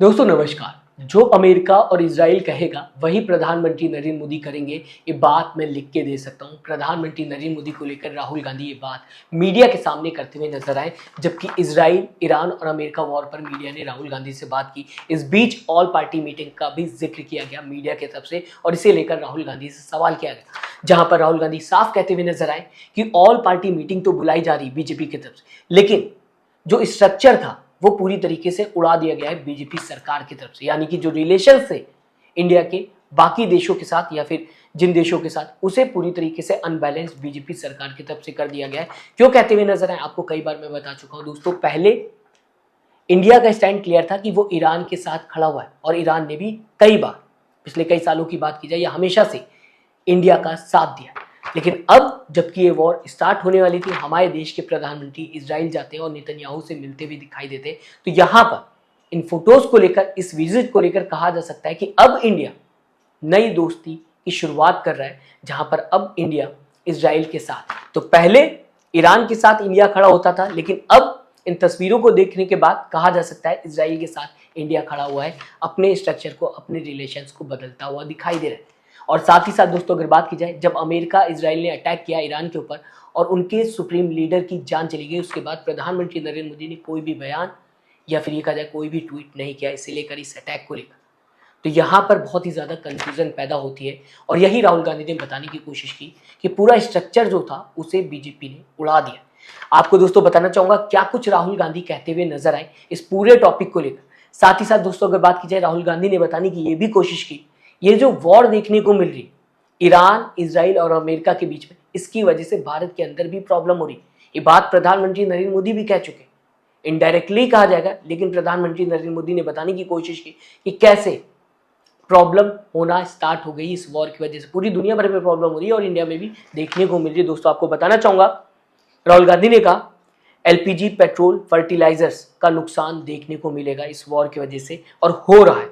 दोस्तों नमस्कार। जो अमेरिका और इजराइल कहेगा वही प्रधानमंत्री नरेंद्र मोदी करेंगे, ये बात मैं लिख के दे सकता हूँ। प्रधानमंत्री नरेंद्र मोदी को लेकर राहुल गांधी ये बात मीडिया के सामने करते हुए नजर आए, जबकि इजराइल, ईरान और अमेरिका वॉर पर मीडिया ने राहुल गांधी से बात की। इस बीच ऑल पार्टी मीटिंग का भी जिक्र किया गया मीडिया की तरफ से और इसे लेकर राहुल गांधी से सवाल किया गया, जहां पर राहुल गांधी साफ कहते हुए नजर आए कि ऑल पार्टी मीटिंग तो बुलाई जा रही बीजेपी की तरफ से, लेकिन जो स्ट्रक्चर था वो पूरी तरीके से उड़ा दिया गया है बीजेपी सरकार की तरफ से। यानी कि जो रिलेशन थे इंडिया के बाकी देशों के साथ या फिर जिन देशों के साथ, उसे पूरी तरीके से अनबैलेंस बीजेपी सरकार की तरफ से कर दिया गया है। क्यों कहते हुए नजर आए, आपको कई बार मैं बता चुका हूं दोस्तों। पहले इंडिया का स्टैंड क्लियर था कि वो ईरान के साथ खड़ा हुआ है और ईरान ने भी कई बार, पिछले कई सालों की बात की जाए या हमेशा से, इंडिया का साथ दिया। लेकिन अब जबकि ये वॉर स्टार्ट होने वाली थी, हमारे देश के प्रधानमंत्री इजराइल जाते हैं और नेतन्याहू से मिलते हुए दिखाई देते हैं। तो यहाँ पर इन फोटोज को लेकर, इस विजिट को लेकर कहा जा सकता है कि अब इंडिया नई दोस्ती की शुरुआत कर रहा है, जहां पर अब इंडिया इजराइल के साथ। तो पहले ईरान के साथ इंडिया खड़ा होता था, लेकिन अब इन तस्वीरों को देखने के बाद कहा जा सकता है इजराइल के साथ इंडिया खड़ा हुआ है, अपने स्ट्रक्चर को, अपने रिलेशंस को बदलता हुआ दिखाई दे रहा है। और साथ ही साथ दोस्तों अगर बात की जाए, जब अमेरिका इजराइल ने अटैक किया ईरान के ऊपर और उनके सुप्रीम लीडर की जान चली गई, उसके बाद प्रधानमंत्री नरेंद्र मोदी ने कोई भी बयान या फिर ये कहा जाए कोई भी ट्वीट नहीं किया इसे लेकर, इस अटैक को लेकर। तो यहाँ पर बहुत ही ज़्यादा कन्फ्यूजन पैदा होती है और यही राहुल गांधी ने बताने की कोशिश की कि पूरा स्ट्रक्चर जो था उसे बीजेपी ने उड़ा दिया। आपको दोस्तों बताना चाहूँगा क्या कुछ राहुल गांधी कहते हुए नजर आए इस पूरे टॉपिक को लेकर। साथ ही साथ दोस्तों अगर बात की जाए, राहुल गांधी ने बताने की ये भी कोशिश की, ये जो वॉर देखने को मिल रही ईरान, इजराइल और अमेरिका के बीच में, इसकी वजह से भारत के अंदर भी प्रॉब्लम हो रही। ये बात प्रधानमंत्री नरेंद्र मोदी भी कह चुके, इनडायरेक्टली कहा जाएगा, लेकिन प्रधानमंत्री नरेंद्र मोदी ने बताने की कोशिश की कि कैसे प्रॉब्लम होना स्टार्ट हो गई इस वॉर की वजह से। पूरी दुनिया भर में प्रॉब्लम हो रही है और इंडिया में भी देखने को मिल रही है। दोस्तों आपको बताना चाहूंगा, राहुल गांधी ने कहा एलपीजी, पेट्रोल, फर्टिलाइजर्स का नुकसान देखने को मिलेगा इस वॉर की वजह से और हो रहा है।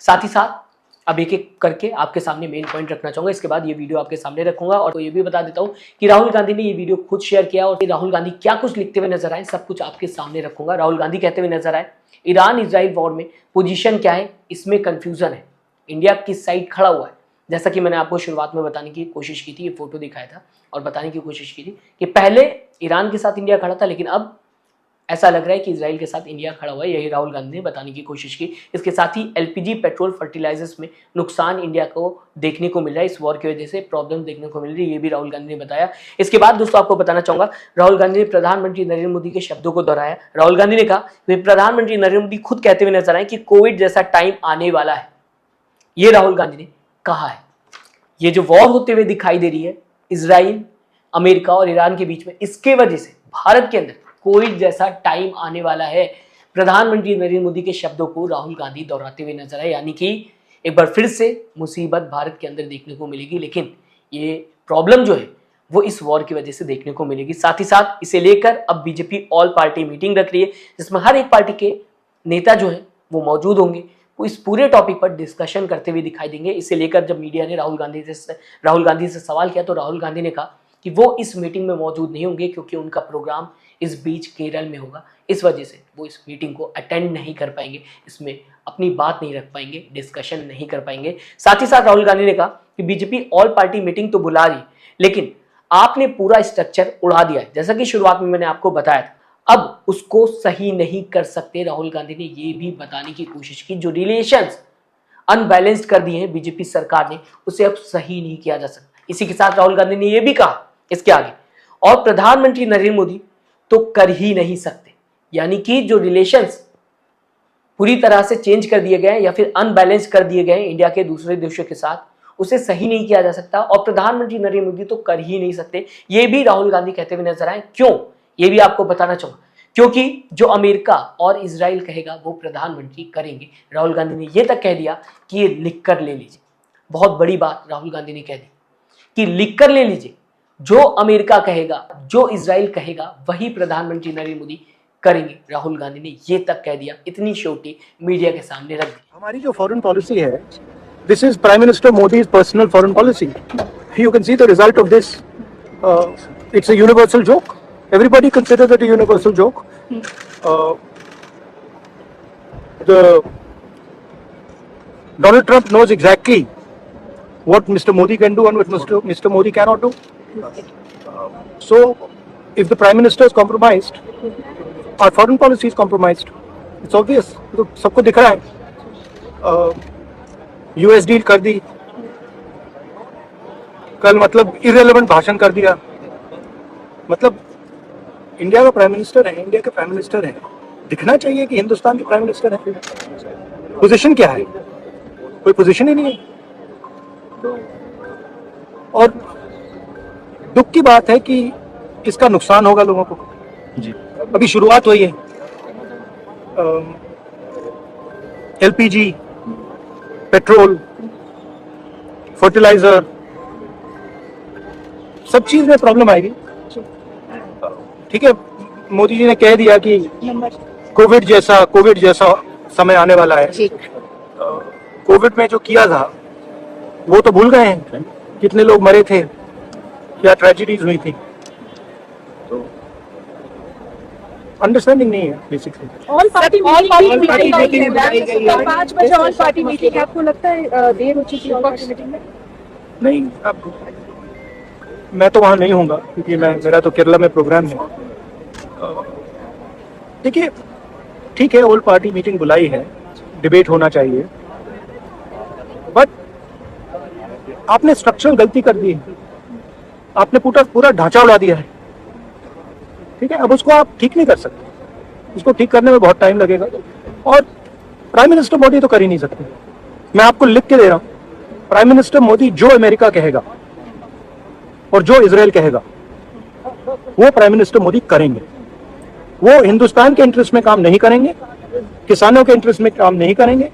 साथ ही साथ अब एक एक करके आपके सामने मेन पॉइंट रखना चाहूंगा, इसके बाद ये वीडियो आपके सामने रखूंगा। और तो ये भी बता देता हूं कि राहुल गांधी ने ये वीडियो खुद शेयर किया और राहुल गांधी क्या कुछ लिखते हुए नजर आए, सब कुछ आपके सामने रखूंगा। राहुल गांधी कहते हुए नजर आए, ईरान इजराइल वॉर में पोजीशन क्या है, इसमें कंफ्यूजन है, इंडिया किस साइड खड़ा हुआ है। जैसा कि मैंने आपको शुरुआत में बताने की कोशिश की थी, ये फोटो दिखाया था और बताने की कोशिश की थी कि पहले ईरान के साथ इंडिया खड़ा था, लेकिन अब ऐसा लग रहा है कि इजराइल के साथ इंडिया खड़ा हुआ है। यही राहुल गांधी ने बताने की कोशिश की। इसके साथ ही एलपीजी, पेट्रोल, फर्टिलाइजर्स में नुकसान इंडिया को देखने को मिल रहा है, इस वॉर की वजह से प्रॉब्लम देखने को मिल रही है, ये भी राहुल गांधी ने बताया। इसके बाद दोस्तों आपको बताना चाहूंगा, राहुल गांधी ने प्रधानमंत्री नरेंद्र मोदी के शब्दों को दोहराया। राहुल गांधी ने कहा, प्रधानमंत्री नरेंद्र मोदी खुद कहते हुए नजर आए कि कोविड जैसा टाइम आने वाला है, ये राहुल गांधी ने कहा है। ये जो वॉर होते हुए दिखाई दे रही है इजराइल, अमेरिका और ईरान के बीच में, इसके वजह से भारत के अंदर कोविड जैसा टाइम आने वाला है। प्रधानमंत्री नरेंद्र मोदी के शब्दों को राहुल गांधी दोहराते हुए नजर आए, यानी कि एक बार फिर से मुसीबत भारत के अंदर देखने को मिलेगी, लेकिन ये प्रॉब्लम जो है वो इस वॉर की वजह से देखने को मिलेगी। साथ ही साथ इसे लेकर अब बीजेपी ऑल पार्टी मीटिंग रख रही है, जिसमें हर एक पार्टी के नेता जो है वो मौजूद होंगे, वो इस पूरे टॉपिक पर डिस्कशन करते हुए दिखाई देंगे। इसे लेकर जब मीडिया ने राहुल गांधी से सवाल किया, तो राहुल गांधी ने कहा कि वो इस मीटिंग में मौजूद नहीं होंगे क्योंकि उनका प्रोग्राम इस बीच केरल में होगा, इस वजह से वो इस मीटिंग को अटेंड नहीं कर पाएंगे, इसमें अपनी बात नहीं रख पाएंगे, डिस्कशन नहीं कर पाएंगे। साथ ही साथ राहुल गांधी ने कहा कि बीजेपी ऑल पार्टी मीटिंग तो बुला रही, लेकिन आपने पूरा स्ट्रक्चर उड़ा दिया है, जैसा कि शुरुआत में मैंने आपको बताया था, अब उसको सही नहीं कर सकते। राहुल गांधी ने यह भी बताने की कोशिश की, जो रिलेशंस अनबैलेंस्ड कर दिए हैं बीजेपी सरकार ने, उसे अब सही नहीं किया जा सकता। इसी के साथ राहुल गांधी ने यह भी कहा इसके आगे, और प्रधानमंत्री नरेंद्र मोदी तो कर ही नहीं सकते, यानी कि जो रिलेशंस पूरी तरह से चेंज कर दिए गए या फिर अनबैलेंस कर दिए गए इंडिया के दूसरे देशों के साथ, उसे सही नहीं किया जा सकता और प्रधानमंत्री नरेंद्र मोदी तो कर ही नहीं सकते। ये भी राहुल गांधी कहते हुए नजर आए। क्यों, ये भी आपको बताना चाहूंगा, क्योंकि जो अमेरिका और इजराइल कहेगा वो प्रधानमंत्री करेंगे। राहुल गांधी ने यह तक कह दिया कि ये लिख कर ले लीजिए, बहुत बड़ी बात राहुल गांधी ने कह दी कि लिख कर ले लीजिए, जो अमेरिका कहेगा, जो इजराइल कहेगा, वही प्रधानमंत्री नरेंद्र मोदी करेंगे। राहुल गांधी ने ये तक कह दिया, इतनी श्योरिटी मीडिया के सामने रख दी। हमारी जो फॉरेन पॉलिसी है, this is prime minister Modi's personal foreign policy. You can see the result of this. It's a universal joke. Everybody considers it a universal joke. The Donald Trump knows exactly what Mr. Modi can do and what Mr. Modi cannot do. So, if the Prime Minister is compromised, our foreign policy is compromised. It's obvious. तो सबको दिख रहा है. US deal कर दी, कल मतलब irrelevant भाषण कर दिया. मतलब इंडिया का प्राइम मिनिस्टर है, इंडिया के प्राइम मिनिस्टर है, दिखना चाहिए कि हिंदुस्तान के प्राइम मिनिस्टर है. पोजीशन क्या है? कोई पोजीशन ही नहीं है. और दुख की बात है कि इसका नुकसान होगा लोगों को. अभी शुरुआत हुई है. एलपीजी, पेट्रोल, फर्टिलाइजर, सब चीज में प्रॉब्लम आएगी. ठीक है, मोदी जी ने कह दिया कि कोविड जैसा समय आने वाला है. कोविड में जो किया था वो तो भूल गए हैं. कितने लोग मरे थे, क्या ट्रेजेडीज हुई थी. तो अंडरस्टैंडिंग नहीं है बेसिकली. ऑल पार्टी मीटिंग 5 बजे ऑल पार्टी मीटिंग. आपको लगता है देर हो चुकी है ऑल पार्टी मीटिंग में? नहीं, अब मैं तो वहां नहीं हूँगा क्योंकि मेरा तो केरला में प्रोग्राम है. देखिए, ठीक है, ऑल पार्टी मीटिंग बुलाई है, डिबेट होना चाहिए, बट आपने स्ट्रक्चरल गलती कर दी है. आपने पूरा ढांचा उड़ा दिया है. ठीक है, अब उसको आप ठीक नहीं कर सकते. उसको ठीक करने में बहुत टाइम लगेगा और प्राइम मिनिस्टर मोदी तो कर ही नहीं सकते. मैं आपको लिख के दे रहा हूं, प्राइम मिनिस्टर मोदी जो अमेरिका कहेगा और जो इजराइल कहेगा वो प्राइम मिनिस्टर मोदी करेंगे. वो हिंदुस्तान के इंटरेस्ट में काम नहीं करेंगे, किसानों के इंटरेस्ट में काम नहीं करेंगे.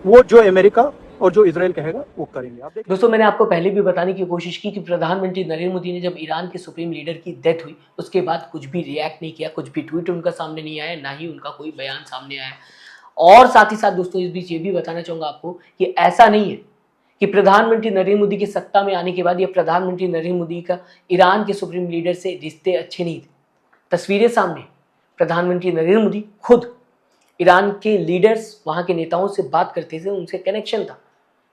वो जो अमेरिका और जो इजराइल कहेगा वो करेंगे. आप दोस्तों, मैंने आपको पहले भी बताने की कोशिश की कि प्रधानमंत्री नरेंद्र मोदी ने जब ईरान के सुप्रीम लीडर की डेथ हुई उसके बाद कुछ भी रिएक्ट नहीं किया, कुछ भी ट्वीट उनका सामने नहीं आया, ना ही उनका कोई बयान सामने आया. और साथ ही साथ दोस्तों, इस बीच ये भी बताना चाहूंगा आपको कि ऐसा नहीं है कि प्रधानमंत्री नरेंद्र मोदी की सत्ता में आने के बाद या प्रधानमंत्री नरेंद्र मोदी का ईरान के सुप्रीम लीडर से रिश्ते अच्छे नहीं थे. तस्वीरें सामने, प्रधानमंत्री नरेंद्र मोदी खुद ईरान के लीडर्स, वहां के नेताओं से बात करते थे, उनसे कनेक्शन था.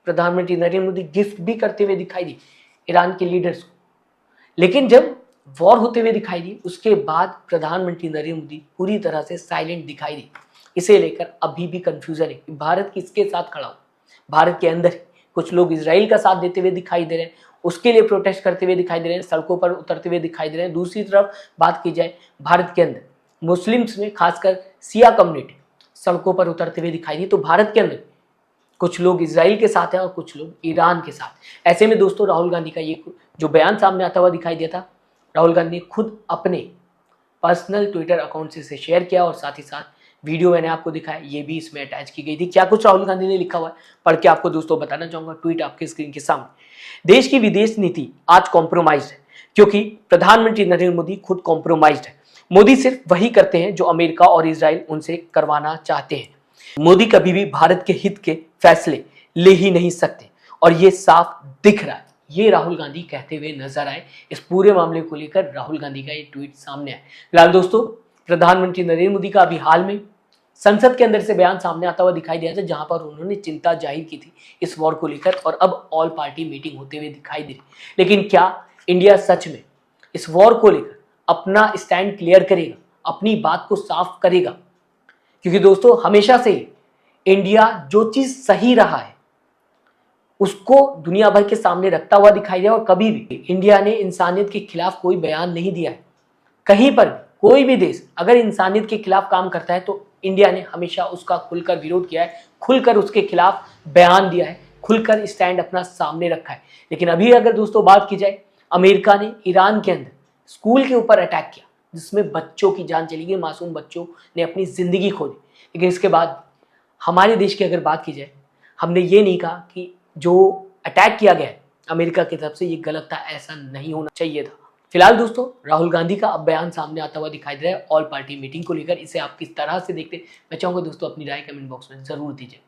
प्रधानमंत्री नरेंद्र मोदी गिफ्ट भी करते हुए दिखाई दी ईरान के लीडर्स को. लेकिन जब वॉर होते हुए दिखाई दी उसके बाद प्रधानमंत्री नरेंद्र मोदी पूरी तरह से साइलेंट दिखाई दी. इसे लेकर अभी भी कंफ्यूजन है कि भारत किसके साथ खड़ा हो. भारत के अंदर कुछ लोग इजराइल का साथ देते हुए दिखाई दे रहे हैं, उसके लिए प्रोटेस्ट करते हुए दिखाई दे रहे हैं, सड़कों पर उतरते हुए दिखाई दे रहे हैं. दूसरी तरफ बात की जाए, भारत के अंदर मुस्लिम्स में खासकर सिया कम्युनिटी सड़कों पर उतरते हुए दिखाई दी. तो भारत के अंदर कुछ लोग इजराइल के साथ हैं और कुछ लोग ईरान के साथ. ऐसे में दोस्तों, राहुल गांधी का ये जो बयान सामने आता हुआ दिखाई दिया था, राहुल गांधी ने खुद अपने पर्सनल ट्विटर अकाउंट से इसे शेयर किया और साथ ही साथ वीडियो मैंने आपको दिखाया, ये भी इसमें अटैच की गई थी. क्या कुछ राहुल गांधी ने लिखा हुआ है पढ़ के आपको दोस्तों बताना चाहूंगा. ट्वीट आपके स्क्रीन के सामने. देश की विदेश नीति आज कॉम्प्रोमाइज है क्योंकि प्रधानमंत्री नरेंद्र मोदी खुद कॉम्प्रोमाइज है. मोदी सिर्फ वही करते हैं जो अमेरिका और इजराइल उनसे करवाना चाहते हैं. मोदी कभी भी भारत के हित के फैसले ले ही नहीं सकते और ये साफ दिख रहा है. ये राहुल गांधी कहते हुए नजर आए. इस पूरे मामले को लेकर राहुल गांधी का ये ट्वीट सामने आया. फिलहाल दोस्तों, प्रधानमंत्री नरेंद्र मोदी का अभी हाल में संसद के अंदर से बयान सामने आता हुआ दिखाई दिया था जहां पर उन्होंने चिंता जाहिर की थी इस वॉर को लेकर और अब ऑल पार्टी मीटिंग होते हुए दिखाई दे रही. लेकिन क्या इंडिया सच में इस वॉर को लेकर अपना स्टैंड क्लियर करेगा, अपनी बात को साफ करेगा? क्योंकि दोस्तों, हमेशा से ही इंडिया जो चीज सही रहा है उसको दुनिया भर के सामने रखता हुआ दिखाई दिया और कभी भी इंडिया ने इंसानियत के खिलाफ कोई बयान नहीं दिया है. कहीं पर कोई भी देश अगर इंसानियत के खिलाफ काम करता है तो इंडिया ने हमेशा उसका खुलकर विरोध किया है, खुलकर उसके खिलाफ बयान दिया है, खुलकर स्टैंड अपना सामने रखा है. लेकिन अभी अगर दोस्तों बात की जाए, अमेरिका ने ईरान के अंदर स्कूल के ऊपर अटैक किया जिसमें बच्चों की जान चली गई, मासूम बच्चों ने अपनी जिंदगी खो दी. लेकिन इसके बाद हमारे देश की अगर बात की जाए, हमने ये नहीं कहा कि जो अटैक किया गया है अमेरिका की तरफ से ये गलत था, ऐसा नहीं होना चाहिए था. फिलहाल दोस्तों, राहुल गांधी का अब बयान सामने आता हुआ दिखाई दे रहा है ऑल पार्टी मीटिंग को लेकर. इसे आप किस तरह से देखते हैं, मैं चाहूंगा दोस्तों अपनी राय कमेंट बॉक्स में जरूर दीजिए.